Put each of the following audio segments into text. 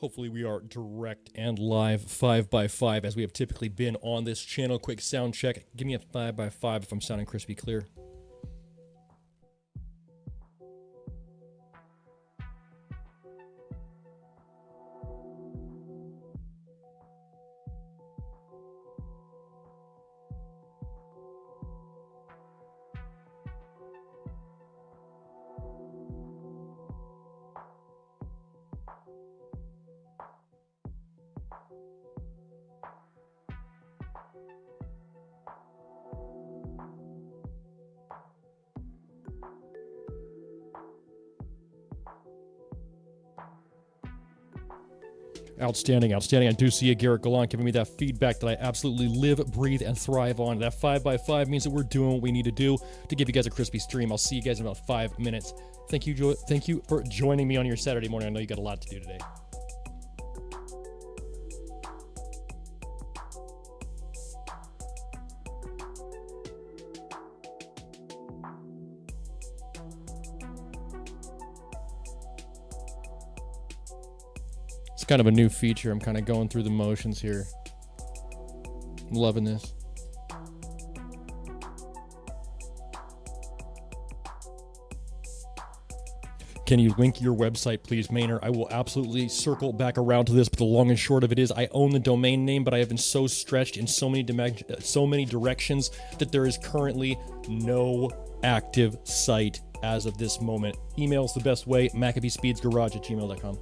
Hopefully we are direct and live 5x5 as we have typically been on this channel. Quick sound check. Give me a 5x5 if I'm sounding crispy clear. Outstanding, outstanding. I do see a Garrett Gallant giving me that feedback that I absolutely live, breathe, and thrive on. That 5x5 means that we're doing what we need to do to give you guys a crispy stream. I'll see you guys in about 5 minutes. Thank you for joining me on your Saturday morning. I know you got a lot to do today. It's kind of a new feature. I'm kind of going through the motions here. I'm loving this. Can you link your website, please, Maynard? I will absolutely circle back around to this, but the long and short of it is I own the domain name, but I have been so stretched in so many directions that there is currently no active site as of this moment. Email's the best way, MACABESPEEDsgarage@gmail.com.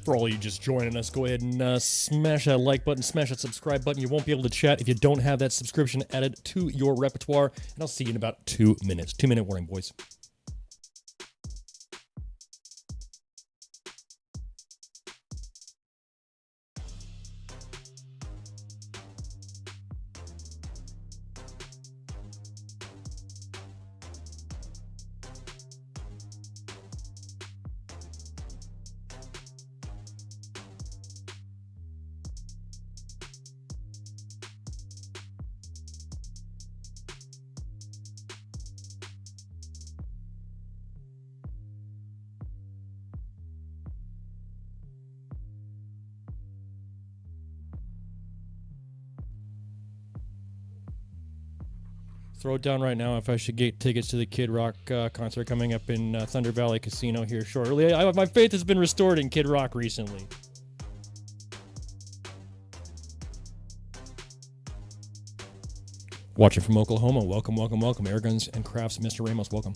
For all of you just joining us, go ahead and smash that like button, smash that subscribe button. You won't be able to chat if you don't have that subscription added to your repertoire. And I'll see you in about 2 minutes. 2-minute warning, boys. Throw it down right now if I should get tickets to the Kid Rock concert coming up in Thunder Valley Casino here shortly. My faith has been restored in Kid Rock recently. Watching from Oklahoma, welcome, welcome, welcome. Airguns and Crafts, Mr. Ramos, welcome.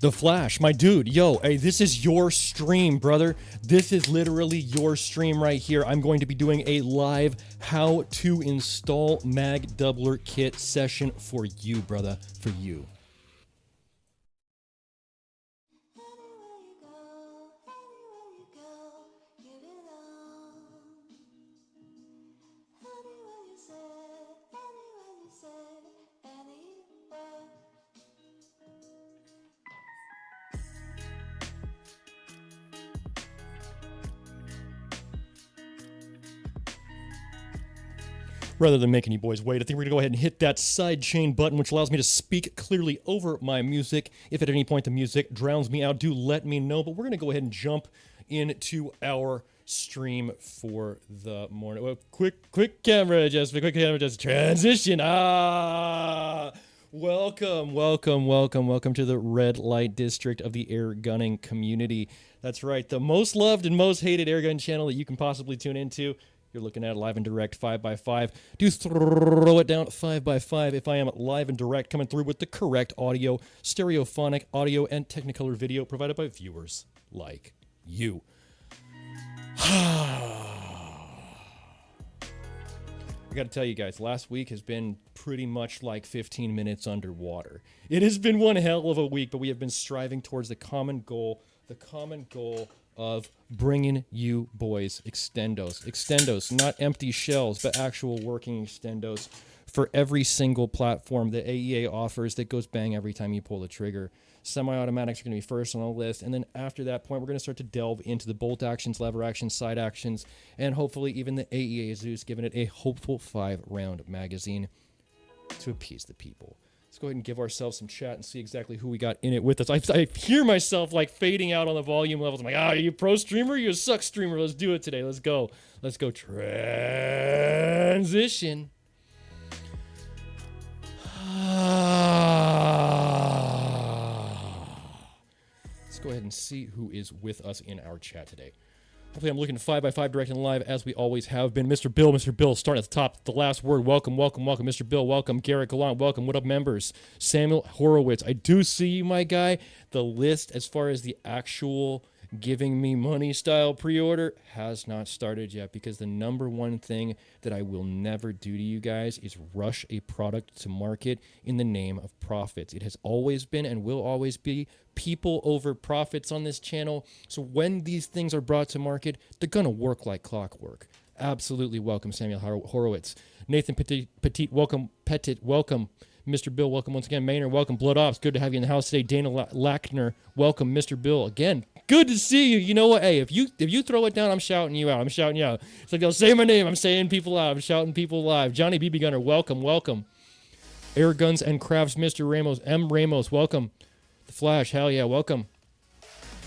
The Flash, my dude, yo, hey, this is your stream, brother. This is literally your stream right here. I'm going to be doing a live how to install Mag Doubler kit session for you, brother, for you. Rather than making you boys wait, I think we're going to go ahead and hit that sidechain button, which allows me to speak clearly over my music. If at any point the music drowns me out, do let me know. But we're going to go ahead and jump into our stream for the morning. Well, quick camera adjustment, transition. Welcome to the red light district of the air gunning community. That's right, the most loved and most hated airgun channel that you can possibly tune into. You're looking at live and direct 5x5. Do throw it down 5x5 if I am live and direct, coming through with the correct audio, stereophonic audio, and Technicolor video provided by viewers like you. I got to tell you guys, last week has been pretty much like 15 minutes underwater. It has been one hell of a week, but we have been striving towards the common goal of bringing you boys extendos, not empty shells, but actual working extendos for every single platform that AEA offers that goes bang every time you pull the trigger. Semi-automatics are going to be first on the list, and then after that point, we're going to start to delve into the bolt actions, lever actions, side actions, and hopefully even the AEA Zeus, giving it a hopeful 5-round magazine to appease the people. Let's go ahead and give ourselves some chat and see exactly who we got in it with us. I hear myself like fading out on the volume levels. I'm like, are you a pro streamer? You're a suck streamer. Let's do it today. Let's go. Let's go. Transition. Let's go ahead and see who is with us in our chat today. Hopefully I'm looking 5x5 direct and live as we always have been. Mr. Bill, starting at the top, the last word. Welcome, Mr. Bill. Welcome, Garrett Gallant. Welcome. What up, members? Samuel Horowitz. I do see you, my guy. The list as far as the actual giving me money style pre-order has not started yet, because the number one thing that I will never do to you guys is rush a product to market in the name of profits. It has always been and will always be people over profits on this channel. So when these things are brought to market, they're gonna work like clockwork. Absolutely welcome, Samuel Horowitz. Nathan Petit, welcome. Welcome. Mr. Bill, welcome once again. Maynard, welcome. Blood Ops, good to have you in the house today. Dana Lackner, welcome. Mr. Bill, again, good to see you. You know what? Hey, if you throw it down, I'm shouting you out. It's like they'll say my name. I'm saying people out. I'm shouting people live. Johnny BB Gunner, welcome. Air Guns and Crafts, Mr. Ramos. M. Ramos, welcome. The Flash, hell yeah, welcome.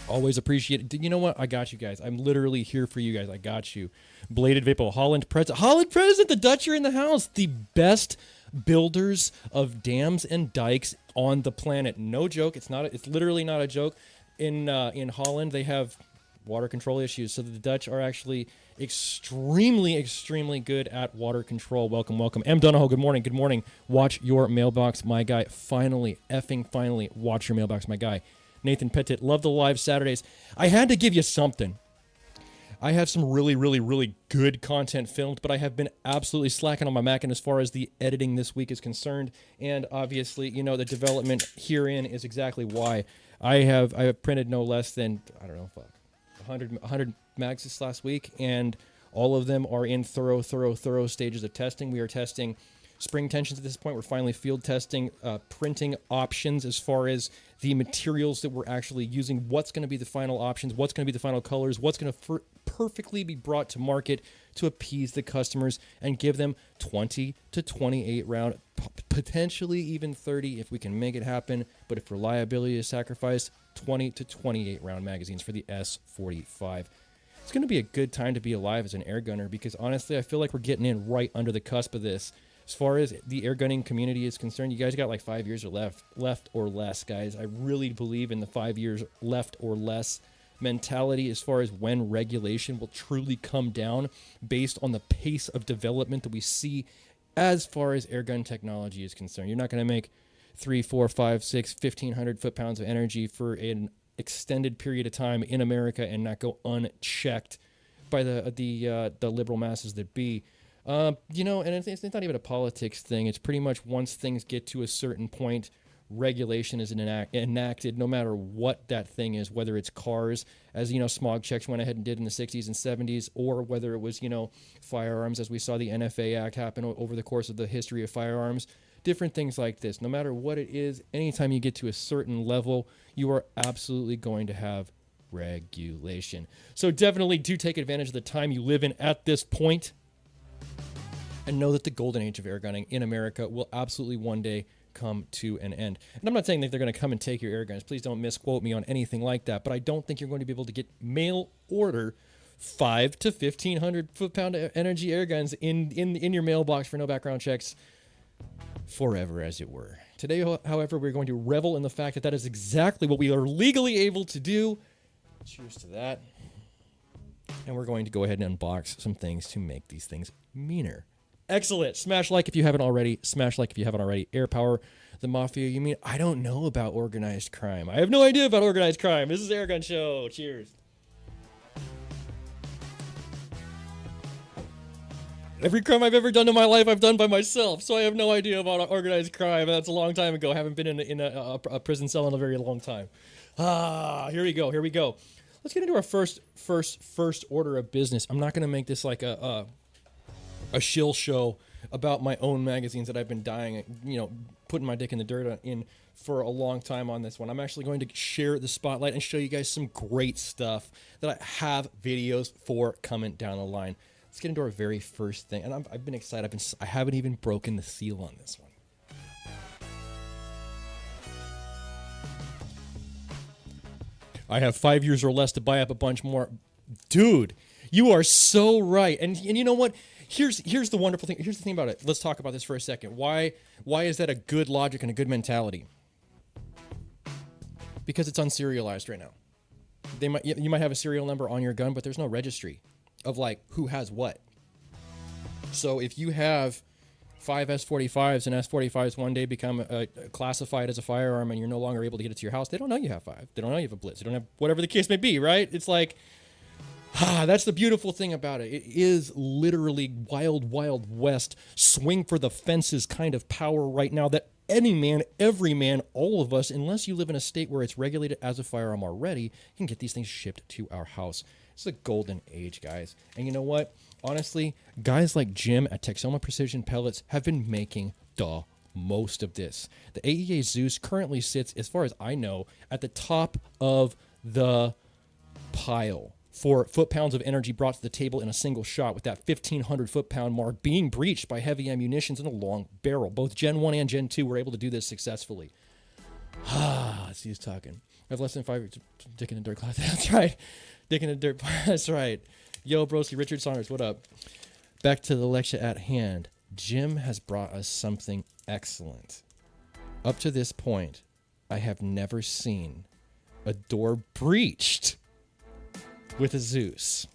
Always appreciate it. You know what? I got you guys. I'm literally here for you guys. I got you. Bladed Vapo, Holland President, the Dutch are in the house. The best builders of dams and dikes on the planet. No joke. It's literally not a joke. In Holland, they have water control issues, so the Dutch are actually extremely good at water control. Welcome. M. Donahoe, good morning. Watch your mailbox, my guy. Finally, watch your mailbox, my guy. Nathan Petit, love the live Saturdays. I had to give you something. I have some really good content filmed, but I have been absolutely slacking on my Mac, and as far as the editing this week is concerned, and obviously, you know, the development herein is exactly why. I have printed no less than, 100 mags this last week, and all of them are in thorough stages of testing. We are testing spring tensions at this point. We're finally field testing printing options as far as the materials that we're actually using, what's going to be the final options, what's going to be the final colors, what's going to perfectly be brought to market to appease the customers and give them 20 to 28 round, potentially even 30 if we can make it happen. But if reliability is sacrificed, 20 to 28 round magazines for the S45. It's going to be a good time to be alive as an air gunner because honestly, I feel like we're getting in right under the cusp of this. As far as the air gunning community is concerned, you guys got like 5 years or left or less, guys. I really believe in the 5 years left or less mentality as far as when regulation will truly come down based on the pace of development that we see as far as air gun technology is concerned. You're not going to make 3, 4, 5, 6, 1,500 foot-pounds of energy for an extended period of time in America and not go unchecked by the liberal masses that be. You know, and it's not even a politics thing. It's pretty much once things get to a certain point, regulation is enacted no matter what that thing is, whether it's cars, as, you know, smog checks went ahead and did in the 60s and 70s, or whether it was, you know, firearms, as we saw the NFA Act happen over the course of the history of firearms. Different things like this. No matter what it is, anytime you get to a certain level, you are absolutely going to have regulation. So definitely do take advantage of the time you live in at this point, and know that the golden age of air gunning in America will absolutely one day come to an end. And I'm not saying that they're going to come and take your air guns. Please don't misquote me on anything like that. But I don't think you're going to be able to get mail order 5 to 1,500 foot-pound energy air guns in your mailbox for no background checks forever, as it were. Today, however, we're going to revel in the fact that that is exactly what we are legally able to do. Cheers to that. And we're going to go ahead and unbox some things to make these things meaner. Excellent. Smash like if you haven't already. Smash like if you haven't already. Air Power, the Mafia. You mean I don't know about organized crime? I have no idea about organized crime. This is Airgun Show. Cheers. Every crime I've ever done in my life, I've done by myself, so I have no idea about organized crime. That's a long time ago. I haven't been in a prison cell in a very long time. Here we go. Here we go. Let's get into our first order of business. I'm not going to make this like a shill show about my own magazines that I've been dying, you know, putting my dick in the dirt in for a long time on this one. I'm actually going to share the spotlight and show you guys some great stuff that I have videos for coming down the line. Let's get into our very first thing. And I've been excited. I haven't even broken the seal on this one. I have 5 years or less to buy up a bunch more. Dude, you are so right. And you know what? Here's the wonderful thing. Here's the thing about it. Let's talk about this for a second. Why is that a good logic and a good mentality? Because it's unserialized right now. You might have a serial number on your gun, but there's no registry of like who has what. So if you have 5 S45s and S45s one day become classified as a firearm and you're no longer able to get it to your house, they don't know you have 5. They don't know you have a blitz. They don't have whatever the case may be, right? It's like, that's the beautiful thing about it. It is literally wild, wild west, swing for the fences kind of power right now that any man, every man, all of us, unless you live in a state where it's regulated as a firearm already, can get these things shipped to our house. It's a golden age, guys. And you know what? Honestly, guys like Jim at Texoma Precision Pellets have been making the most of this. The AEA Zeus currently sits, as far as I know, at the top of the pile for foot-pounds of energy brought to the table in a single shot, with that 1,500 foot-pound mark being breached by heavy ammunitions and a long barrel. Both Gen 1 and Gen 2 were able to do this successfully. See who's talking. I have less than 5 years. Dick in the dirt class. That's right. Dick in the dirt. That's right. Yo, broski, Richard Saunders, what up? Back to the lecture at hand. Jim has brought us something excellent. Up to this point, I have never seen a door breached with a Zeus.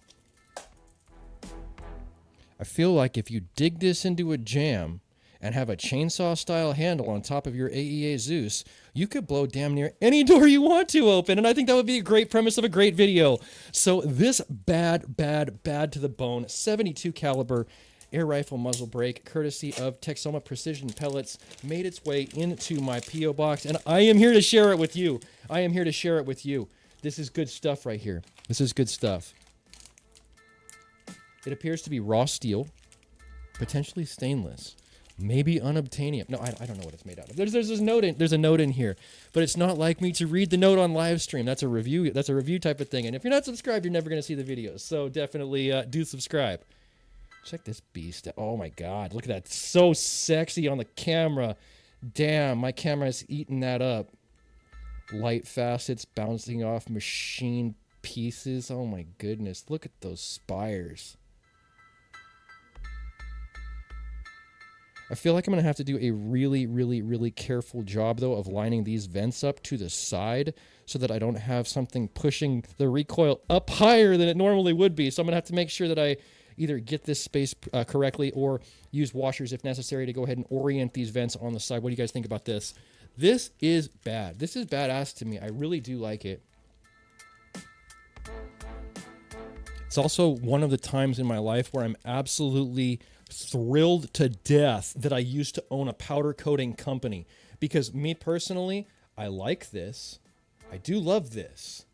I feel like if you dig this into a jam and have a chainsaw style handle on top of your AEA Zeus, you could blow damn near any door you want to open. And I think that would be a great premise of a great video. So this bad to the bone 72 caliber air rifle muzzle brake, courtesy of Texoma Precision Pellets, made its way into my P.O. box, and I am here to share it with you. I am here to share it with you. This is good stuff right here. This is good stuff. It appears to be raw steel, potentially stainless. Maybe unobtainium. No, I don't know what it's made out of. There's a note in here, but it's not like me to read the note on live stream. That's a review. That's a review type of thing. And if you're not subscribed, you're never going to see the videos. So definitely do subscribe. Check this beast. Oh my God, look at that. So sexy on the camera. Damn, my camera's eating that up. Light facets bouncing off machine pieces. Oh my goodness, look at those spires. I feel like I'm going to have to do a really careful job, though, of lining these vents up to the side so that I don't have something pushing the recoil up higher than it normally would be. So I'm going to have to make sure that I either get this space correctly or use washers if necessary to go ahead and orient these vents on the side. What do you guys think about this? This is bad. This is badass to me. I really do like it. It's also one of the times in my life where I'm absolutely thrilled to death that I used to own a powder coating company, because me personally, I like this. I do love this,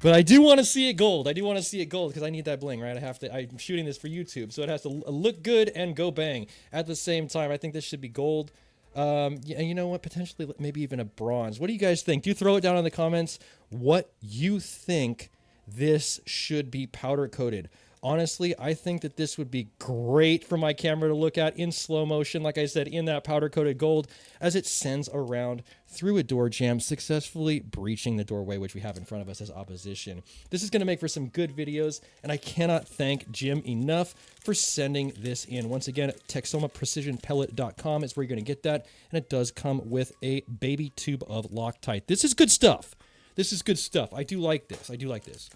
but I do want to see it gold. I do want to see it gold because I need that bling, right? I'm shooting this for YouTube, so it has to look good and go bang at the same time. I think this should be gold. Yeah, and you know what? Potentially maybe even a bronze. What do you guys think? Do throw it down in the comments what you think this should be powder coated. Honestly, I think that this would be great for my camera to look at in slow motion, like I said, in that powder-coated gold, as it sends around through a door jamb, successfully breaching the doorway, which we have in front of us as opposition. This is going to make for some good videos, and I cannot thank Jim enough for sending this in. Once again, TexomaPrecisionPellet.com is where you're going to get that, and it does come with a baby tube of Loctite. This is good stuff. This is good stuff. I do like this. I do like this.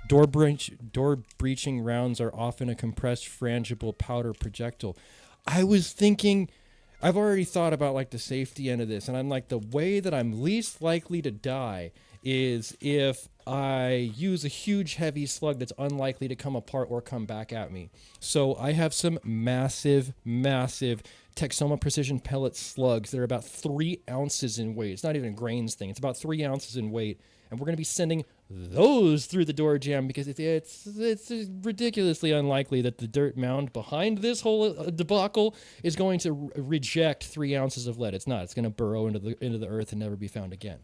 Door breaching rounds are often a compressed frangible powder projectile. I was thinking, I've already thought about like the safety end of this, and I'm like, the way that I'm least likely to die is if I use a huge heavy slug that's unlikely to come apart or come back at me. So I have some massive Texoma Precision Pellet slugs. They're about 3 ounces in weight. It's not even a grains thing. It's about 3 ounces in weight. And we're going to be sending those through the door jamb because it's ridiculously unlikely that the dirt mound behind this whole debacle is going to reject 3 ounces of lead. It's not. It's going to burrow into the earth and never be found again.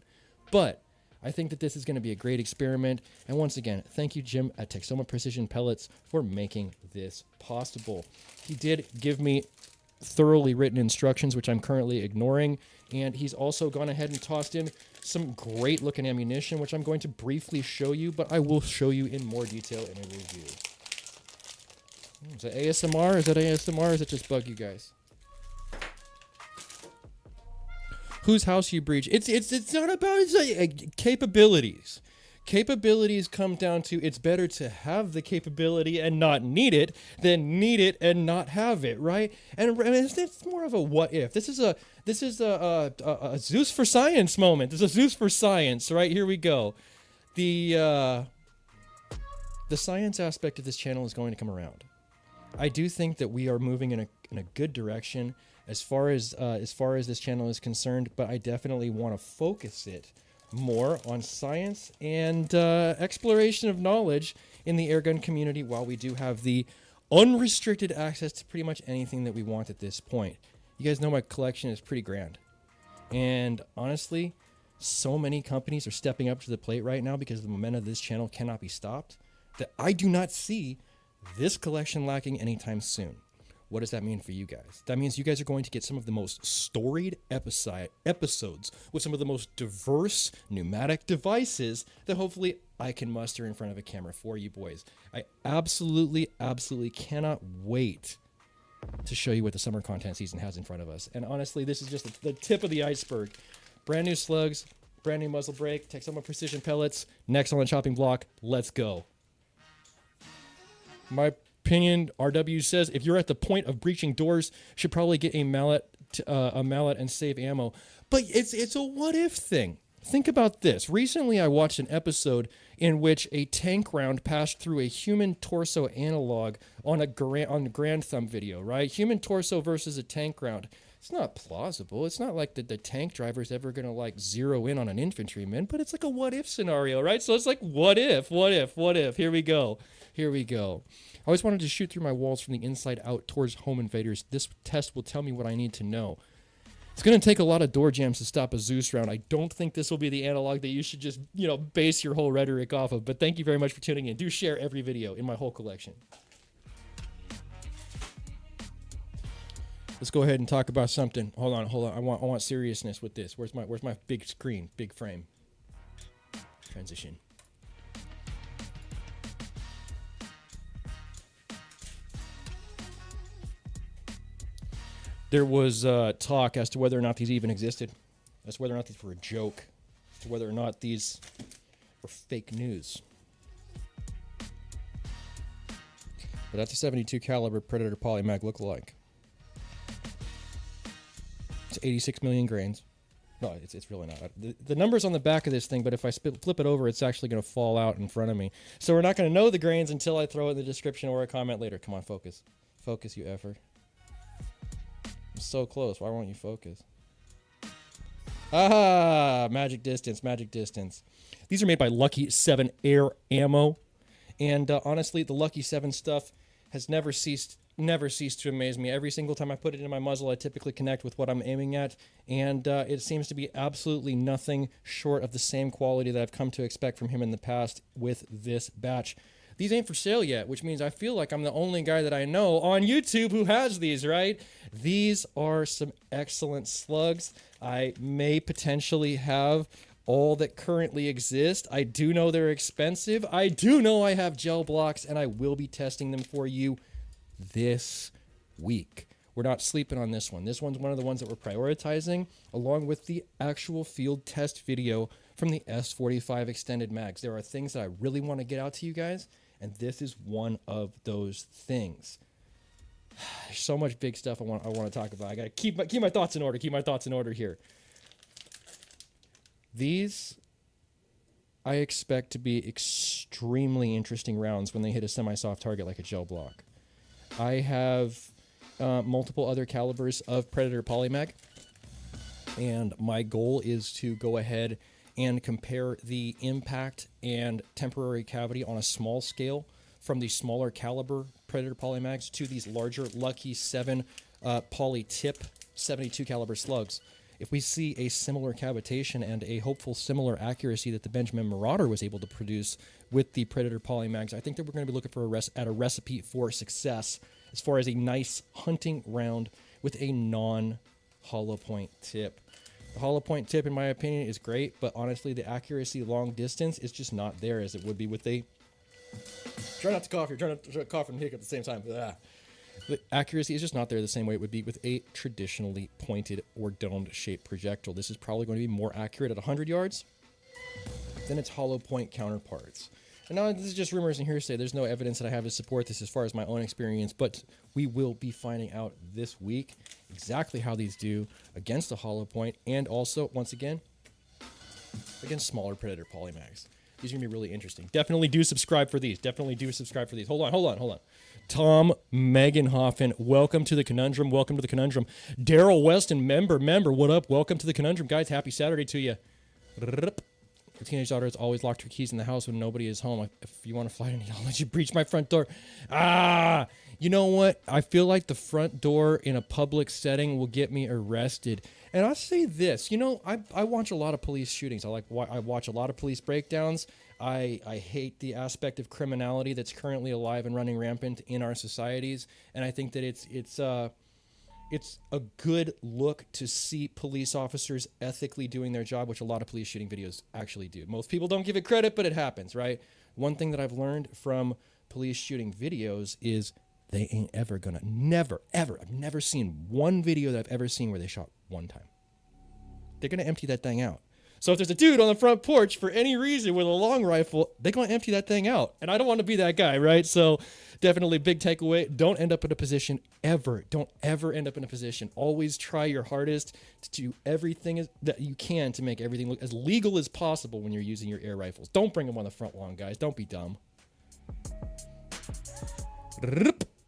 But I think that this is going to be a great experiment. And once again, thank you, Jim, at Texoma Precision Pellets for making this possible. He did give me thoroughly written instructions, which I'm currently ignoring. And he's also gone ahead and tossed in some great looking ammunition, which I'm going to briefly show you, but I will show you in more detail in a review. Is that ASMR? Is that ASMR? Or is it just bug you guys? Whose house you breach? It's not about capabilities. Capabilities come down to it's better to have the capability and not need it than need it and not have it, right? And it's more of a what if. This is a Zeus for science moment. This is a Zeus for science, right? Here we go. The science aspect of this channel is going to come around. I do think that we are moving in a good direction as far as this channel is concerned, but I definitely want to focus it more on science and exploration of knowledge in the airgun community, while we do have the unrestricted access to pretty much anything that we want at this point. You guys know my collection is pretty grand, and honestly, so many companies are stepping up to the plate right now because the momentum of this channel cannot be stopped, that I do not see this collection lacking anytime soon. What does that mean for you guys? That means you guys are going to get some of the most storied episodes with some of the most diverse pneumatic devices that hopefully I can muster in front of a camera for you boys. I absolutely cannot wait to show you what the summer content season has in front of us. And honestly, this is just the tip of the iceberg. Brand new slugs, brand new muzzle brake, Texoma Precision Pellets, next on the chopping block. Let's go. My opinion, RW says, if you're at the point of breaching doors, should probably get a mallet and save ammo. But it's a what if thing. Think about this. Recently, I watched an episode in which a tank round passed through a human torso analog on a Grand Thumb video, right? Human torso versus a tank round. It's not plausible. It's not like the tank driver's ever going to like zero in on an infantryman, but it's like a what if scenario, right? So it's like, what if? Here we go. Here we go. I always wanted to shoot through my walls from the inside out towards home invaders. This test will tell me what I need to know. It's going to take a lot of door jams to stop a Zeus round. I don't think this will be the analog that you should just, base your whole rhetoric off of. But thank you very much for tuning in. Do share every video in my whole collection. Let's go ahead and talk about something. Hold on. I want seriousness with this. Where's my big screen, big frame? Transition. There was talk as to whether or not these even existed, as to whether or not these were a joke, as to whether or not these were fake news. But that's a 72 caliber Predator Polymag lookalike. It's 86 million grains. No, it's really not. The number's on the back of this thing, but if I flip it over, it's actually going to fall out in front of me. So we're not going to know the grains until I throw it in the description or a comment later. Come on, focus. Focus, you effer. I'm so close. Why won't you focus? Ah, magic distance, magic distance. These are made by Lucky 7 Air Ammo. And honestly, the Lucky 7 stuff has never ceased to amaze me. Every single time I put it in my muzzle, I typically connect with what I'm aiming at, and it seems to be absolutely nothing short of the same quality that I've come to expect from him in the past with this batch. These ain't for sale yet, which means I feel like I'm the only guy that I know on YouTube who has these, right? These are some excellent slugs. I may potentially have all that currently exist. I do know they're expensive. I do know I have gel blocks, and I will be testing them for you this week. We're not sleeping on this one. This one's one of the ones that we're prioritizing, along with the actual field test video from the S45 extended mags. There are things that I really want to get out to you guys, and this is one of those things. There's so much big stuff I want to talk about. I gotta keep my thoughts in order. Keep my thoughts in order here. These I expect to be extremely interesting rounds when they hit a semi-soft target like a gel block. I have multiple other calibers of Predator Polymag, and my goal is to go ahead and compare the impact and temporary cavity on a small scale from the smaller caliber Predator Polymags to these larger Lucky 7 poly tip 72 caliber slugs. If we see a similar cavitation and a hopeful similar accuracy that the Benjamin Marauder was able to produce with the Predator Polymags, I think that we're going to be looking for a recipe for success as far as a nice hunting round with a non-hollow point tip. The hollow point tip, in my opinion, is great, but honestly, the accuracy long distance is just not there as it would be with a... Try not to cough here. Try not to cough and hiccup at the same time. The accuracy is just not there the same way it would be with a traditionally pointed or domed shaped projectile. This is probably going to be more accurate at 100 yards than its hollow point counterparts. And now this is just rumors and hearsay. There's no evidence that I have to support this as far as my own experience, but we will be finding out this week exactly how these do against a hollow point and also, once again, against smaller Predator Polymags. These are going to be really interesting. Definitely do subscribe for these. Definitely do subscribe for these. Hold on. Tom Meganhoffen, welcome to the Conundrum. Welcome to the Conundrum. Daryl Weston, member. What up? Welcome to the Conundrum. Guys, happy Saturday to you. Your teenage daughter has always locked her keys in the house when nobody is home. If you want to fly in, I'll let you breach my front door. You know what? I feel like the front door in a public setting will get me arrested. And I'll say this, I watch a lot of police shootings. I watch a lot of police breakdowns. I hate the aspect of criminality that's currently alive and running rampant in our societies. And I think that it's a good look to see police officers ethically doing their job, which a lot of police shooting videos actually do. Most people don't give it credit, but it happens, right? One thing that I've learned from police shooting videos is they ain't ever gonna, never, ever, I've never seen one video that I've ever seen where they shot one time. They're gonna empty that thing out. So if there's a dude on the front porch for any reason with a long rifle, they're gonna empty that thing out. And I don't want to be that guy, right? So definitely big takeaway. Don't end up in a position ever. Don't ever end up in a position. Always try your hardest to do everything that you can to make everything look as legal as possible when you're using your air rifles. Don't bring them on the front lawn, guys. Don't be dumb.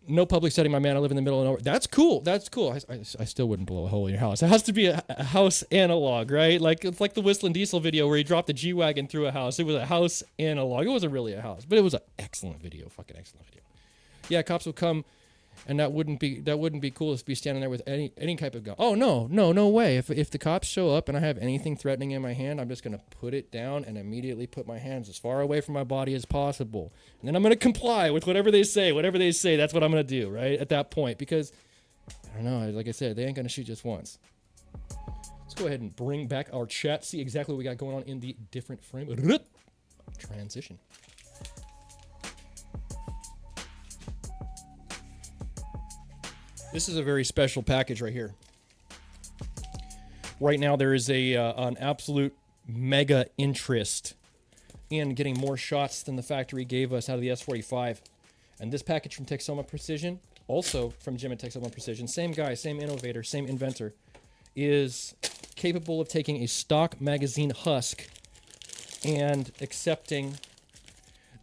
No public setting, my man. I live in the middle of nowhere. That's cool. That's cool. I still wouldn't blow a hole in your house. It has to be a house analog, right? Like it's like the Whistling Diesel video where he dropped the G-Wagon through a house. It was a house analog. It wasn't really a house, but it was an excellent video. Fucking excellent video. Yeah, cops will come, and that wouldn't be cool to be standing there with any type of gun. Oh no way. If the cops show up and I have anything threatening in my hand, I'm just gonna put it down and immediately put my hands as far away from my body as possible, and then I'm gonna comply with whatever they say. Whatever they say, that's what I'm gonna do, right? At that point, because I don't know. Like I said, they ain't gonna shoot just once. Let's go ahead and bring back our chat. See exactly what we got going on in the different frame. Transition. This is a very special package right here. Right now, there is an absolute mega interest in getting more shots than the factory gave us out of the S45. And this package from Texoma Precision, also from Jim at Texoma Precision, same guy, same innovator, same inventor, is capable of taking a stock magazine husk and accepting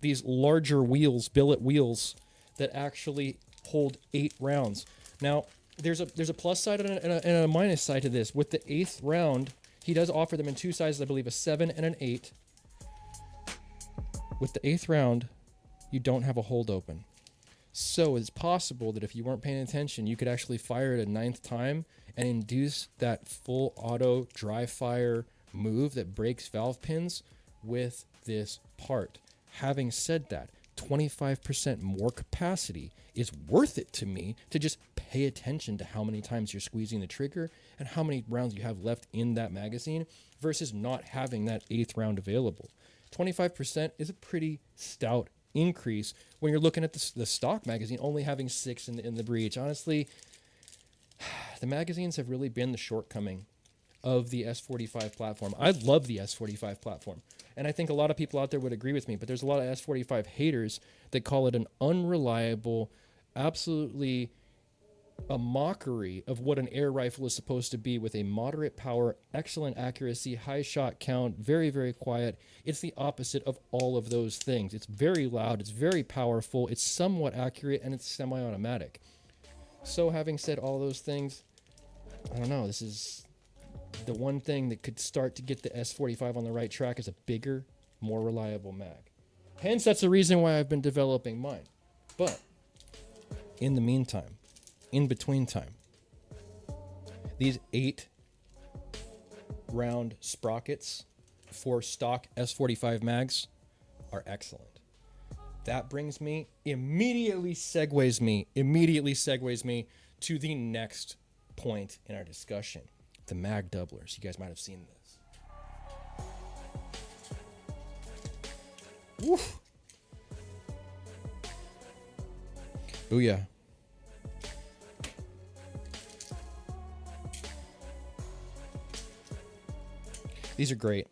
these larger wheels, billet wheels, that actually hold 8 rounds. Now, there's a plus side and a minus side to this. With the 8th round, he does offer them in 2 sizes, I believe, a 7 and an 8. With the 8th round, you don't have a hold open. So it's possible that if you weren't paying attention, you could actually fire it a 9th time and induce that full auto dry fire move that breaks valve pins with this part. Having said that, 25% more capacity is worth it to me to just pay attention to how many times you're squeezing the trigger and how many rounds you have left in that magazine versus not having that 8th round available. 25% is a pretty stout increase when you're looking at the stock magazine only having 6 in the breech. Honestly, the magazines have really been the shortcoming of the S45 platform. I love the S45 platform, and I think a lot of people out there would agree with me, but there's a lot of S45 haters that call it an unreliable, absolutely a mockery of what an air rifle is supposed to be, with a moderate power, excellent accuracy, high shot count, very, very quiet. It's the opposite of all of those things. It's very loud, it's very powerful, it's somewhat accurate, and it's semi-automatic. So having said all those things, I don't know, this is the one thing that could start to get the S45 on the right track, is a bigger, more reliable mag. Hence, that's the reason why I've been developing mine. But in the meantime, in between time, these 8 round sprockets for stock S45 mags are excellent. That brings me, immediately segues me to the next point in our discussion. The mag doublers. You guys might have seen this. Woof. Booyah. These are great.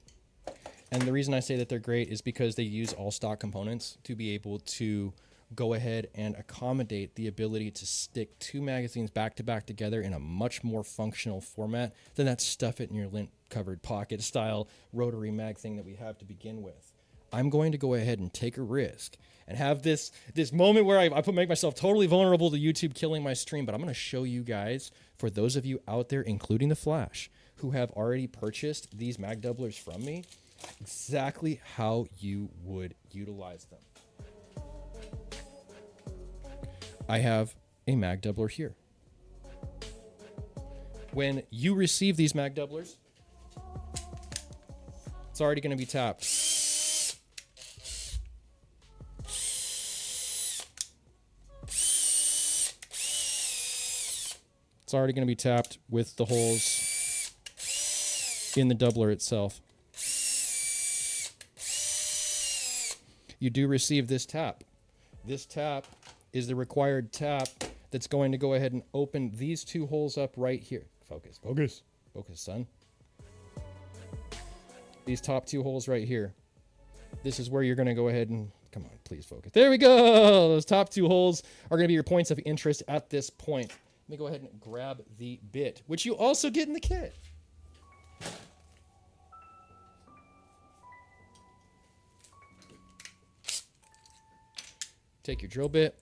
And the reason I say that they're great is because they use all stock components to be able to go ahead and accommodate the ability to stick 2 magazines back to back together in a much more functional format than that stuff it in your lint covered pocket style rotary mag thing that we have to begin with. I'm going to go ahead and take a risk and have this moment where I make myself totally vulnerable to YouTube killing my stream, but I'm going to show you guys, for those of you out there, including the Flash, who have already purchased these mag doublers from me, exactly how you would utilize them. I have a mag doubler here. When you receive these mag doublers, it's already going to be tapped. It's already going to be tapped with the holes in the doubler itself. You do receive this tap. This tap is the required tap that's going to go ahead and open these 2 holes up right here. Focus, focus, focus, son. These top 2 holes right here. This is where you're going to go ahead and, come on, please focus. There we go. Those top 2 holes are going to be your points of interest at this point. Let me go ahead and grab the bit, which you also get in the kit. Take your drill bit.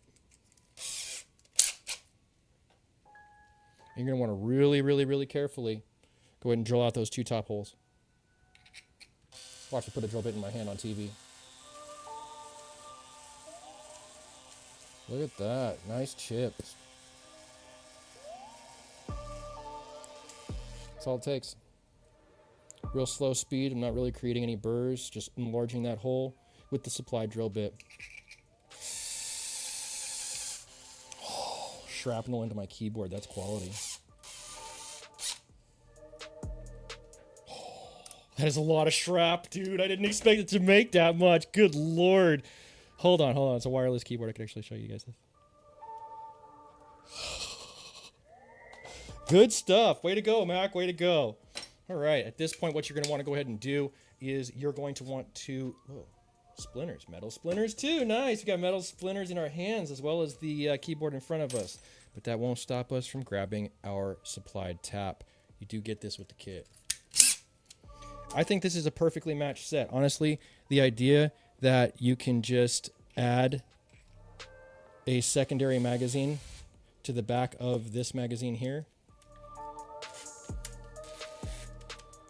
You're going to want to really, really, really carefully go ahead and drill out those 2 top holes. Watch me put a drill bit in my hand on TV. Look at that. Nice chips. That's all it takes. Real slow speed. I'm not really creating any burrs. Just enlarging that hole with the supplied drill bit. Oh, shrapnel into my keyboard. That's quality. That is a lot of shrap, dude. I didn't expect it to make that much. Good lord. Hold on, hold on. It's a wireless keyboard. I can actually show you guys this. Good stuff. Way to go, Mac. Way to go. All right. At this point, what you're going to want to go ahead and do is you're going to want to... Whoa, splinters. Metal splinters, too. Nice. We got metal splinters in our hands as well as the keyboard in front of us. But that won't stop us from grabbing our supplied tap. You do get this with the kit. I think this is a perfectly matched set. Honestly, the idea that you can just add a secondary magazine to the back of this magazine here.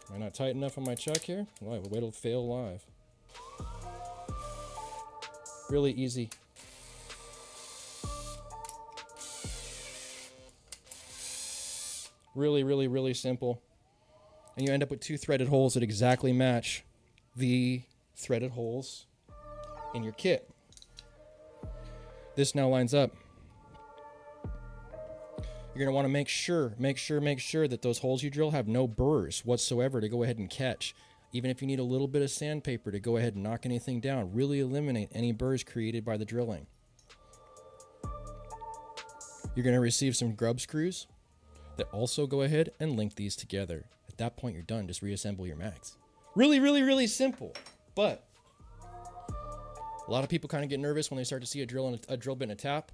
Am I not tight enough on my chuck here? Well, wait till fail live. Really easy. Really, really, really simple. And you end up with 2 threaded holes that exactly match the threaded holes in your kit. This now lines up. You're going to want to make sure that those holes you drill have no burrs whatsoever to go ahead and catch. Even if you need a little bit of sandpaper to go ahead and knock anything down, really eliminate any burrs created by the drilling. You're going to receive some grub screws that also go ahead and link these together. At that point, you're done. Just reassemble your mags. Really, really, really simple. But a lot of people kind of get nervous when they start to see a drill bit and a tap.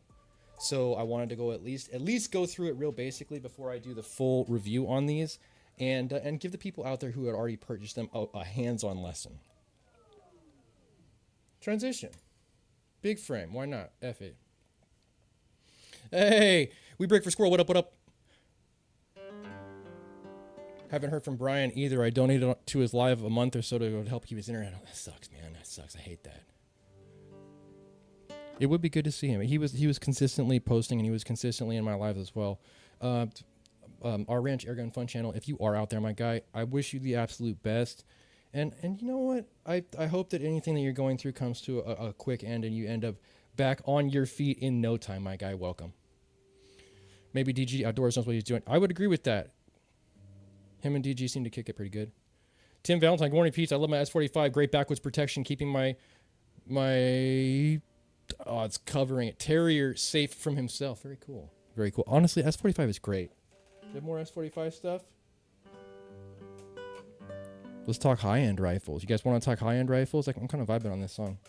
So I wanted to go at least go through it real basically before I do the full review on these, and give the people out there who had already purchased them a hands-on lesson. Transition. Big frame. Why not? F it. Hey, we break for squirrel. What up? What up? Haven't heard from Brian either. I donated to his live a month or so to help keep his internet. Oh, that sucks, man. That sucks. I hate that. It would be good to see him. He was consistently posting, and he was consistently in my lives as well. Our Ranch Airgun Fun channel, if you are out there, my guy, I wish you the absolute best. And you know what? I hope that anything that you're going through comes to a quick end, and you end up back on your feet in no time, my guy. Welcome. Maybe DG Outdoors knows what he's doing. I would agree with that. Him and DG seem to kick it pretty good. Tim Valentine, good morning, Pete. I love my S45. Great backwards protection, keeping my it's covering it. Terrier safe from himself. Very cool. Very cool. Honestly, S45 is great. Do you have more S45 stuff? Let's talk high-end rifles. You guys want to talk high-end rifles? I'm kind of vibing on this song.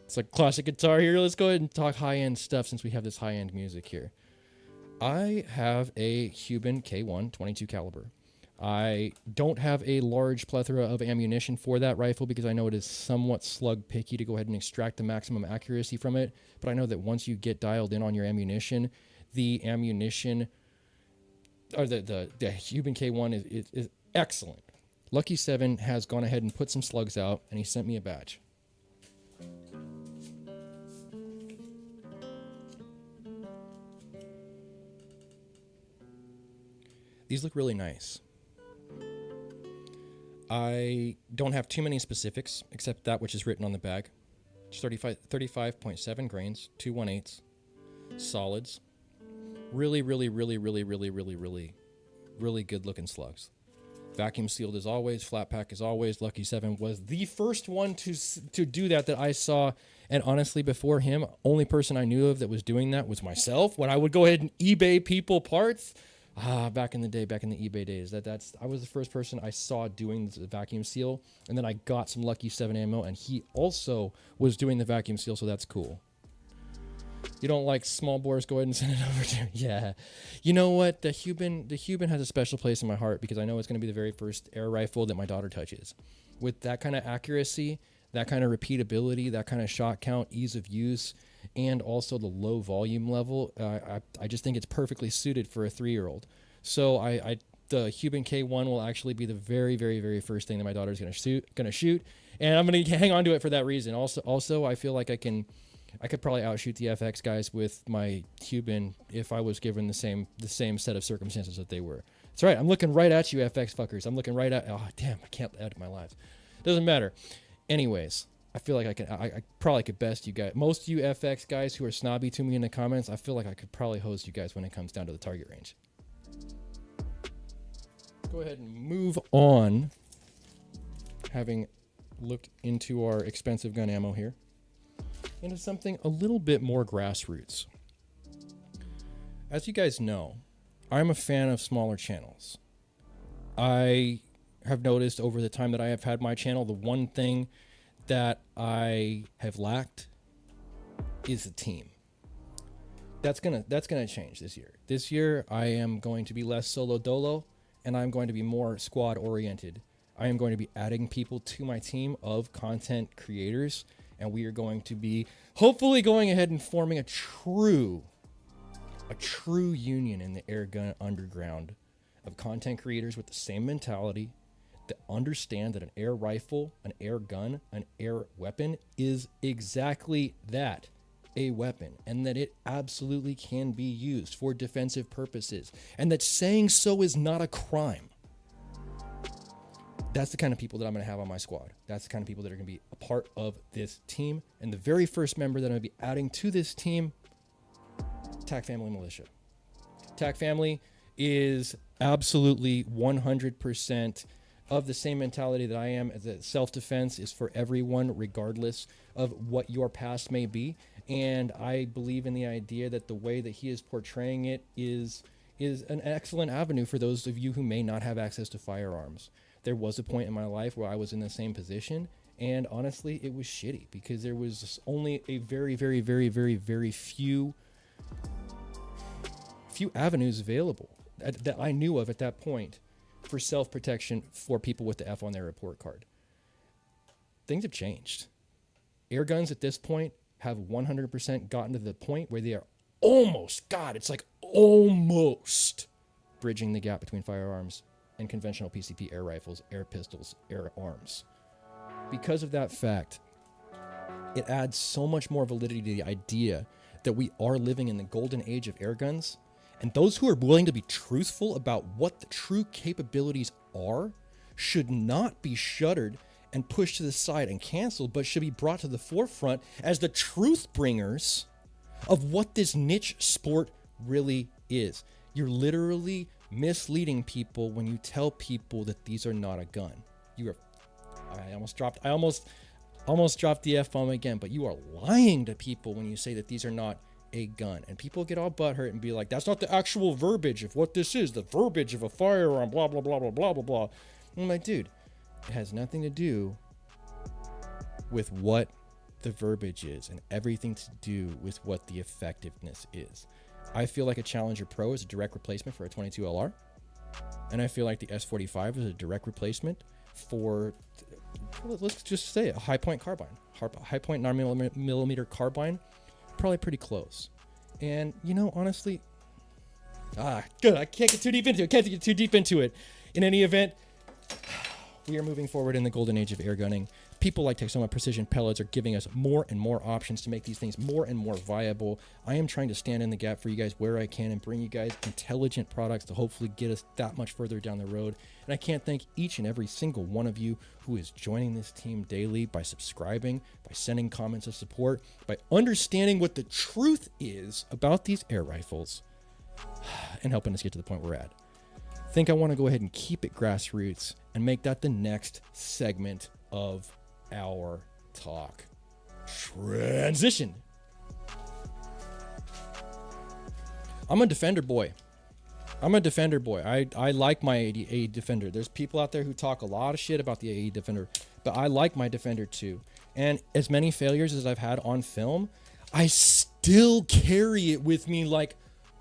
It's like classic guitar here. Let's go ahead and talk high-end stuff since we have this high-end music here. I have a Cuban K1 22 caliber. I don't have a large plethora of ammunition for that rifle because I know it is somewhat slug picky to go ahead and extract the maximum accuracy from it. But I know that once you get dialed in on your ammunition, the ammunition, or the Cuban K1 is excellent. Lucky 7 has gone ahead and put some slugs out, and he sent me a batch. These look really nice. I don't have too many specifics, except that which is written on the bag. It's 35.7 grains, 2 1/8, solids. Really, really, really, really, really, really, really, really good looking slugs. Vacuum sealed as always, flat pack as always. Lucky 7 was the first one to do that I saw. And honestly, before him, only person I knew of that was doing that was myself. When I would go ahead and eBay people parts. Back in the day, back in the eBay days, I was the first person I saw doing the vacuum seal, and then I got some Lucky 7 ammo, and he also was doing the vacuum seal, so that's cool. You don't like small bores? Go ahead and send it over to me. Yeah. You know what? The Cuban has a special place in my heart because I know it's going to be the very first air rifle that my daughter touches. With that kind of accuracy, That kind of repeatability, that kind of shot count, ease of use, and also the low volume level, I just think it's perfectly suited for a 3-year-old. So the Cuban K1 will actually be the very, very, very first thing that my daughter's going to shoot, and I'm going to hang on to it for that reason. Also, I feel like I could probably outshoot the FX guys with my Cuban if I was given the same set of circumstances that they were. That's right. I'm looking right at you, FX fuckers. I'm looking right at. Oh damn! I can't edit my lives. Doesn't matter. Anyways, I feel like I probably could best you guys. Most of you FX guys who are snobby to me in the comments, I feel like I could probably hose you guys when it comes down to the target range. Go ahead and move on. Having looked into our expensive gun ammo here, into something a little bit more grassroots. As you guys know, I'm a fan of smaller channels. I have noticed over the time that I have had my channel, the one thing that I have lacked is a team. That's gonna change this year. This year, I am going to be less solo dolo, and I'm going to be more squad oriented. I am going to be adding people to my team of content creators, and we are going to be hopefully going ahead and forming a true union in the airgun underground of content creators with the same mentality, that understand that an air rifle, an air gun, an air weapon is exactly that, a weapon, and that it absolutely can be used for defensive purposes, and that saying so is not a crime. That's the kind of people that I'm going to have on my squad. That's the kind of people that are going to be a part of this team. And the very first member that I'm going to be adding to this team, TAC Family Militia. TAC Family is absolutely 100% of the same mentality that I am, as that self-defense is for everyone, regardless of what your past may be. And I believe in the idea that the way that he is portraying it is an excellent avenue for those of you who may not have access to firearms. There was a point in my life where I was in the same position, and honestly, it was shitty because there was only a very, very, very, very, very few avenues available that I knew of at that point for self-protection for people with the F on their report card. Things have changed. Air guns at this point have 100% gotten to the point where they are almost, God, it's like almost bridging the gap between firearms and conventional PCP air rifles, air pistols, air arms. Because of that fact, it adds so much more validity to the idea that we are living in the golden age of air guns, and those who are willing to be truthful about what the true capabilities are should not be shuttered and pushed to the side and canceled, but should be brought to the forefront as the truth bringers of what this niche sport really is. You're literally misleading people when you tell people that these are not a gun. I almost dropped the F-bomb again, but you are lying to people when you say that these are not a gun. And people get all butthurt and be like, that's not the actual verbiage of what this is, the verbiage of a firearm, blah, blah, blah, blah, blah, blah, blah. And I'm like, dude, it has nothing to do with what the verbiage is and everything to do with what the effectiveness is. I feel like a Challenger Pro is a direct replacement for a 22 LR. And I feel like the S45 is a direct replacement for, let's just say, a high point carbine. High point 9mm carbine, probably pretty close. And, you know, honestly, good. I can't get too deep into it. In any event, we are moving forward in the golden age of air gunning. People like Texoma Precision Pellets are giving us more and more options to make these things more and more viable. I am trying to stand in the gap for you guys where I can and bring you guys intelligent products to hopefully get us that much further down the road. And I can't thank each and every single one of you who is joining this team daily by subscribing, by sending comments of support, by understanding what the truth is about these air rifles, and helping us get to the point we're at. I think I want to go ahead and keep it grassroots and make that the next segment of our talk. Transition. I'm a Defender boy. I like my AE Defender. There's people out there who talk a lot of shit about the AE Defender, but I like my Defender too. And as many failures as I've had on film, I still carry it with me like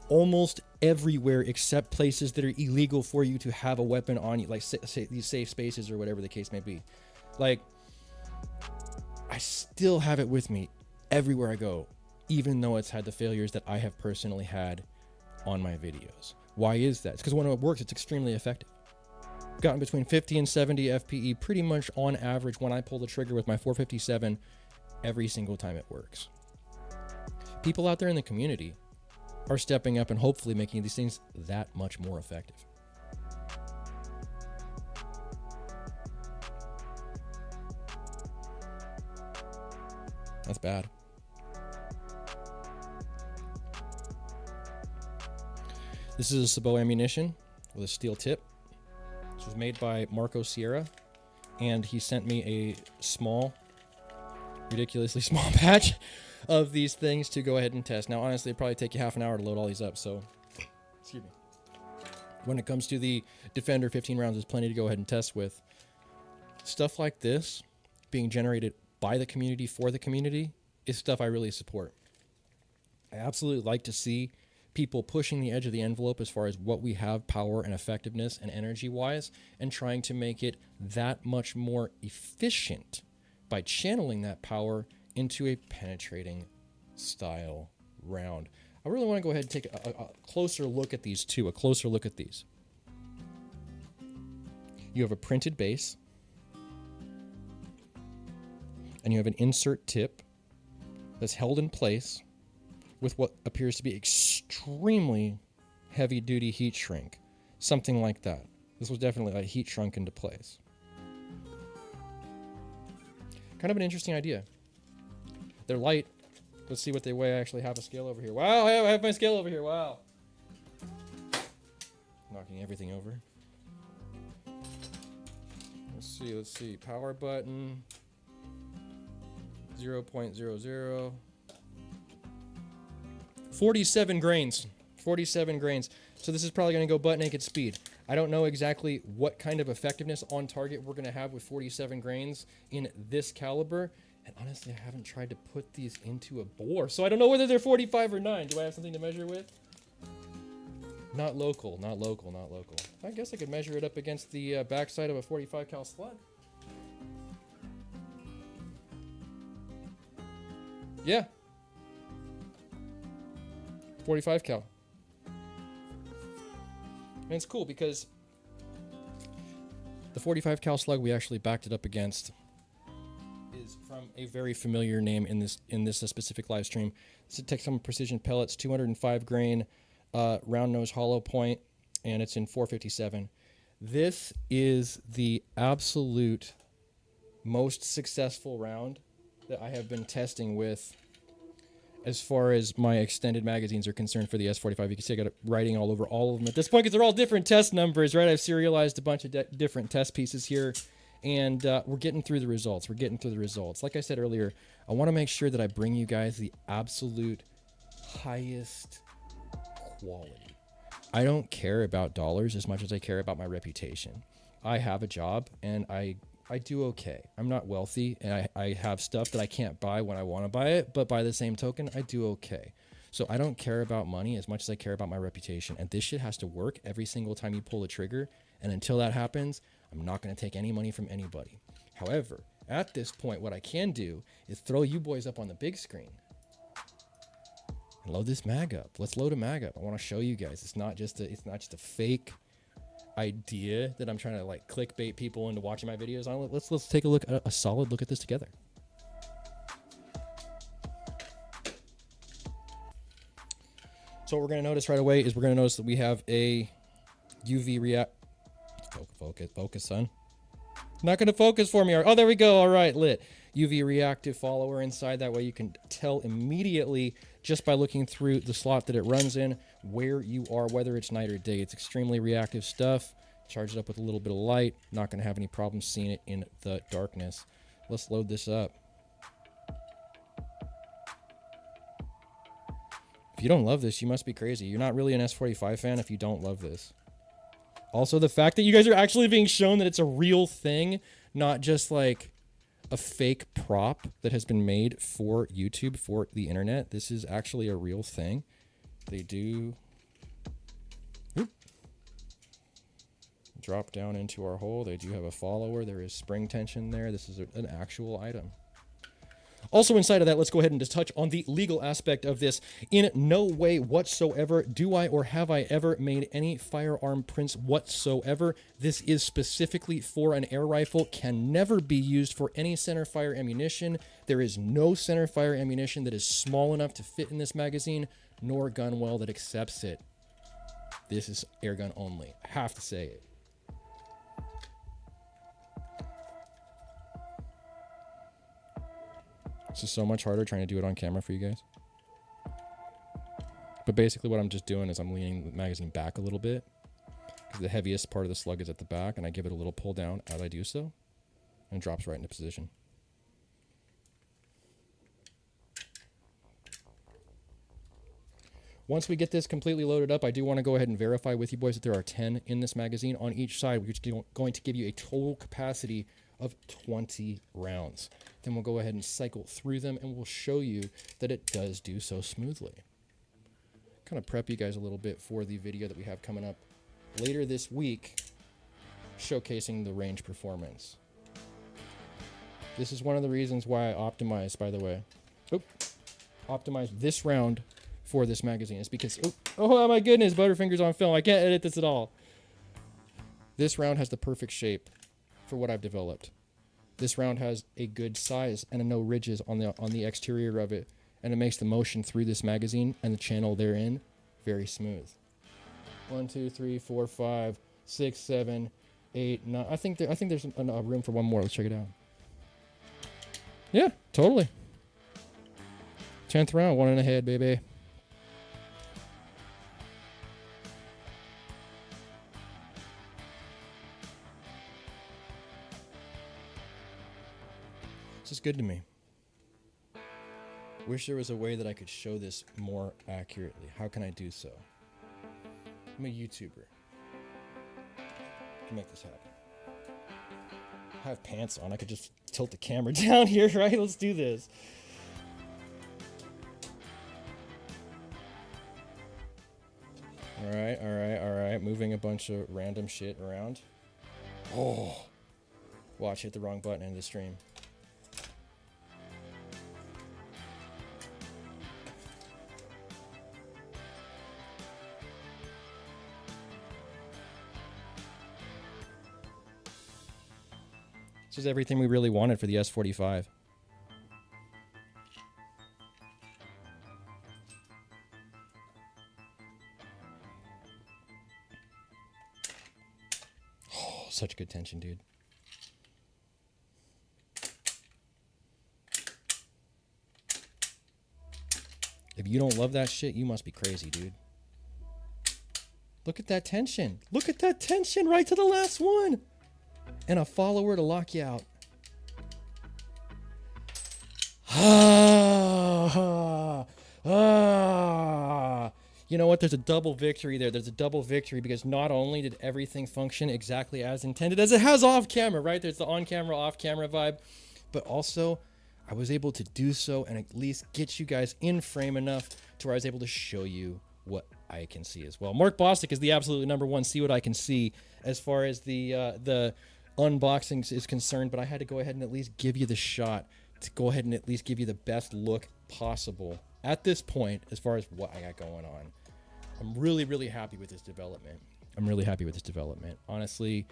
almost everywhere except places that are illegal for you to have a weapon on you, like say these safe spaces or whatever the case may be. Like, still have it with me everywhere I go, even though it's had the failures that I have personally had on my videos. Why is that? It's because when it works, it's extremely effective. I've gotten between 50 and 70 FPE pretty much on average when I pull the trigger with my 457 every single time it works. People out there in the community are stepping up and hopefully making these things that much more effective. That's bad. This is a Sabot ammunition with a steel tip. This was made by Marco Sierra, and he sent me a small, ridiculously small batch of these things to go ahead and test. Now, honestly, it'd probably take you half an hour to load all these up, so excuse me. When it comes to the Defender, 15 rounds is plenty to go ahead and test with. Stuff like this being generated by the community for the community is stuff I really support. I absolutely like to see people pushing the edge of the envelope as far as what we have power and effectiveness and energy wise, and trying to make it that much more efficient by channeling that power into a penetrating style round. I really want to go ahead and take a closer look at these two, a closer look at these. You have a printed base, and you have an insert tip that's held in place with what appears to be extremely heavy-duty heat shrink. Something like that. This was definitely like heat shrunk into place. Kind of an interesting idea. They're light. Let's see what they weigh. I actually have a scale over here. Wow, I have my scale over here. Wow. Knocking everything over. Let's see. Power button. 0.00. 47 grains. 47 grains. So this is probably going to go butt naked speed. I don't know exactly what kind of effectiveness on target we're going to have with 47 grains in this caliber. And honestly, I haven't tried to put these into a bore, so I don't know whether they're 45 or 9. Do I have something to measure with? Not local, not local, not local. I guess I could measure it up against the backside of a 45 cal slug. Yeah. 45 cal. And it's cool because the 45 cal slug we actually backed it up against is from a very familiar name in this specific live stream. It's a Texas Precision Pellets, 205 grain, round nose hollow point, and it's in 457. This is the absolute most successful round that I have been testing with as far as my extended magazines are concerned for the S45. You can see I got it writing all over all of them at this point because they're all different test numbers, right? I've serialized a bunch of different test pieces here, and we're getting through the results. We're getting through the results. Like I said earlier, I want to make sure that I bring you guys the absolute highest quality. I don't care about dollars as much as I care about my reputation. I have a job, and I do okay. I'm not wealthy, and I have stuff that I can't buy when I want to buy it, but by the same token, I do okay. So I don't care about money as much as I care about my reputation, and this shit has to work every single time you pull the trigger, and until that happens, I'm not going to take any money from anybody. However, at this point, what I can do is throw you boys up on the big screen and load this mag up. Let's load a mag up. I want to show you guys. It's not just a fake idea that I'm trying to like clickbait people into watching my videos on. Let's take a look at a solid look at this together. So what we're going to notice right away is we're going to notice that we have a UV react. Focus, son. Not going to focus for me. Oh, there we go. All right, lit. UV reactive follower inside. That way you can tell immediately just by looking through the slot that it runs in where you are, whether it's night or day. It's extremely reactive stuff. Charge it up with a little bit of light. Not going to have any problems seeing it in the darkness. Let's load this up. If you don't love this, you must be crazy. You're not really an S45 fan if you don't love this. Also, the fact that you guys are actually being shown that it's a real thing, not just like a fake prop that has been made for YouTube, for the internet. This is actually a real thing. They do drop down into our hole. They do have a follower. There is spring tension there. This is an actual item. Also inside of that, let's go ahead and just touch on the legal aspect of this. In no way whatsoever do I or have I ever made any firearm prints whatsoever. This is specifically for an air rifle, can never be used for any center fire ammunition. There is no center fire ammunition that is small enough to fit in this magazine, nor gun well that accepts it. This is air gun only. I have to say it. This is so much harder trying to do it on camera for you guys. But basically what I'm just doing is I'm leaning the magazine back a little bit, because the heaviest part of the slug is at the back, and I give it a little pull down as I do so, and it drops right into position. Once we get this completely loaded up, I do want to go ahead and verify with you boys that there are 10 in this magazine on each side, which is going to give you a total capacity of 20 rounds. Then we'll go ahead and cycle through them, and we'll show you that it does do so smoothly. Kind of prep you guys a little bit for the video that we have coming up later this week, showcasing the range performance. This is one of the reasons why I optimized, by the way, optimized this round for this magazine. Is because, oh my goodness, Butterfinger's on film. I can't edit this at all. This round has the perfect shape for what I've developed. This round has a good size and no ridges on the exterior of it, and it makes the motion through this magazine and the channel therein very smooth. 1, 2, 3, 4, 5, 6, 7, 8, 9. I think there's a room for one more. Let's check it out. Yeah, totally. 10th round, 1 in the head, baby. This is good to me. Wish there was a way that I could show this more accurately. How can I do so? I'm a YouTuber. I can make this happen. I have pants on. I could just tilt the camera down here, right? Let's do this. All right. Moving a bunch of random shit around. Oh. Watch, hit the wrong button in the stream. This is everything we really wanted for the S45. Oh, such good tension, dude. If you don't love that shit, you must be crazy, dude. Look at that tension. Look at that tension right to the last one. And a follower to lock you out. You know what? There's a double victory there. There's a double victory because not only did everything function exactly as intended, as it has off camera, right? There's the on camera, off camera vibe, but also I was able to do so and at least get you guys in frame enough to where I was able to show you what I can see as well. Mark Bostic is the absolute #1. See what I can see as far as the unboxings is concerned, but I had to go ahead and at least give you the shot to go ahead and at least give you the best look possible at this point as far as what I got going on. I'm really, really happy with this development. Honestly,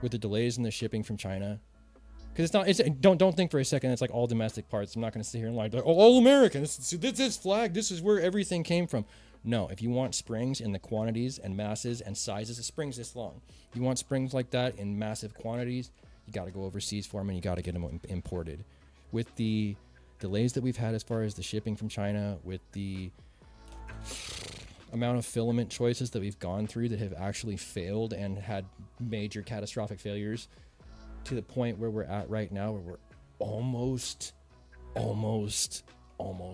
with the delays in the shipping from China, because don't think for a second it's like all domestic parts. I'm not going to sit here and like, oh, all American. This is flag. This is where everything came from. No, if you want springs in the quantities and masses and sizes, a spring's this long. You want springs like that in massive quantities, you got to go overseas for them and you got to get them imported. With the delays that we've had as far as the shipping from China, with the amount of filament choices that we've gone through that have actually failed and had major catastrophic failures, to the point where we're at right now, where we're almost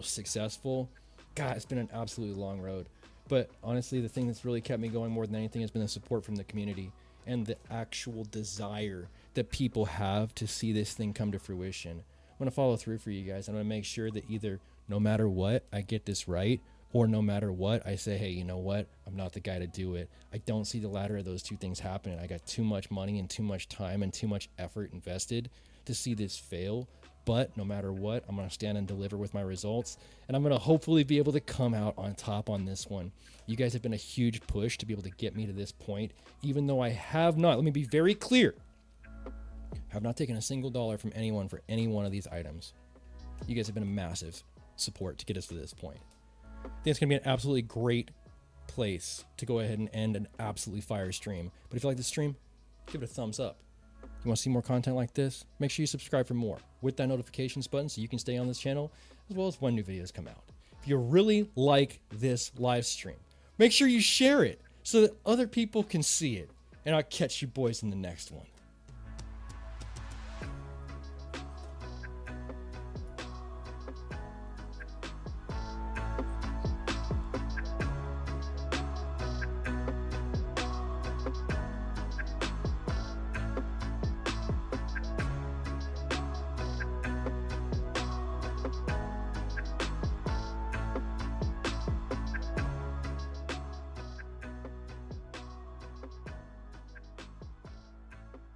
successful. God, it's been an absolutely long road. But honestly, the thing that's really kept me going more than anything has been the support from the community and the actual desire that people have to see this thing come to fruition. I'm going to follow through for you guys. I'm going to make sure that either no matter what, I get this right, or no matter what, I say, hey, you know what? I'm not the guy to do it. I don't see the latter of those two things happening. I got too much money and too much time and too much effort invested to see this fail, but no matter what, I'm going to stand and deliver with my results, and I'm going to hopefully be able to come out on top on this one. You guys have been a huge push to be able to get me to this point, even though I have not, let me be very clear, have not taken a single dollar from anyone for any one of these items. You guys have been a massive support to get us to this point. I think it's going to be an absolutely great place to go ahead and end an absolutely fire stream. But if you like this stream, give it a thumbs up. If you want to see more content like this, make sure you subscribe for more with that notifications button so you can stay on this channel, as well as when new videos come out. If you really like this live stream, make sure you share it so that other people can see it. And I'll catch you boys in the next one.